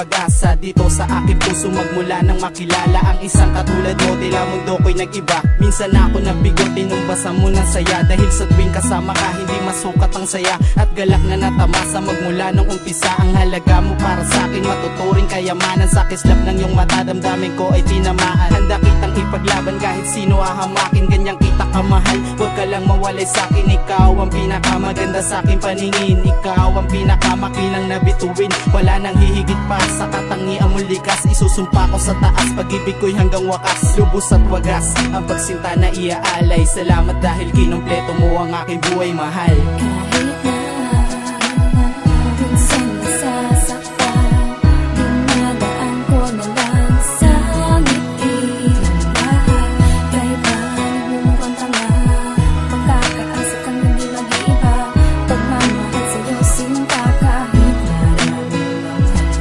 pag-asa dito sa aking puso magmula nang makilala ang isang katulad mo. Tila mundo ko'y nag-iba. Minsan ako nabigo, tinumbasa mo ng saya. Dahil sa tuwing kasama ka, hindi masukat ang saya at galak na natamasa magmula nung umpisa. Ang halaga mo para sa akin, matuturing kayamanan. Sa kislap ng iyong mata, damdamin ko ay tinamaan. Handa kitang ipaglaban kahit sino ahamakin. Ganyang kita kamahal, huwag ka lang mawalay sa akin. Ikaw ang pinakamaganda sa aking paningin. Ikaw ang pinakamakilang na bituin. Wala nang hihigit pa sa katangian mo likas. Isusumpa ko sa taas, pag-ibig ko'y hanggang wakas. Lubos at wagas, ang pagsinta na iaalay. Salamat dahil kinumpleto mo ang aking buhay, mahal. Kahit na minsan nasasaktan, dinadaan ko na lang sa ngiti ng lahat. Kahit na nagmumukhang tanga, pagkakaasa kang hindi mag-iiba. Pagmamahal sa'yo sinta kahit maraming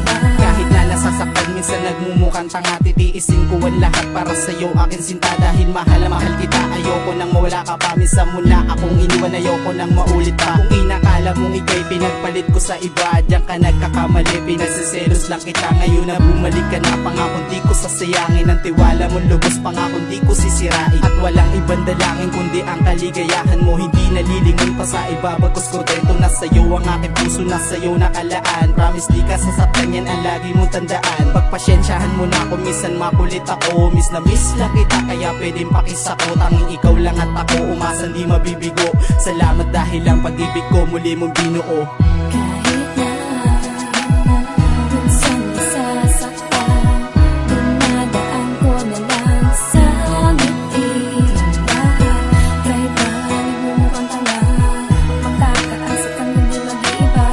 mga Kahit na nasasaktan, minsan nagmumukhang tanga. Titiisin ko ang lahat para sa'yo, akin sinta. Dahil mahal na mahal kita, ayoko nang mawala ka pa. Minsan mo na akong iniwan, ayoko nang maulit pa. Kung inakala mong ikaw'y pinagpalit ko sa iba, diyan ka nagkakamali, pinagsiselos lang kita. Ngayon na bumalik ka na, pangakong di ko sasayangin. Ang tiwala mo lubos, pangakong di ko sisirain. At walang ibang dalangin kundi ang kaligayahan mo. Hindi nalilingon pa sa iba, bagkus kontento na sa'yo. Ang aking puso na sa'yo nakalaan. Promise di ka sasaktan, yan ang lagi mong tandaan. Pagpasyensyahan mo na ako, minsan makulit ako. Miss na miss lang kita, kaya pwedeng pakisako. Tanging ikaw lang at ako, umasan di mabibigo. Salamat dahil ang pag-ibig ko muli mong binuo. kahit na minsan nasasaktan, dinadaan ko na lang sa ngiti ng lahat. Kahit na nagmumukhang tanga, magkakaasa kang hindi mag-iiba.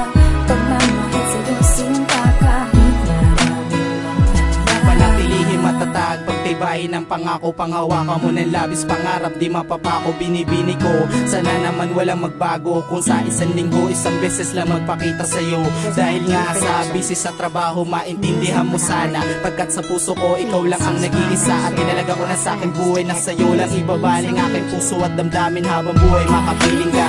Pagmamahal sa'yo sinta kahit maraming mga Panatilihin matatag, pagtibayin ng pangako. Panghawakan mo ng labis, pangarap di mapapako. Binibini ko, sana naman walang magbago. Kung sa isang linggo, isang beses lang magpakita sa'yo. Dahil nga sa busy sa trabaho, maintindihan mo sana. Pagkat sa puso ko, ikaw lang ang nag-iisa. At inalaga ko na sa aking buhay na sa'yo lang ibabaling aking puso at damdamin habang buhay makapiling ka.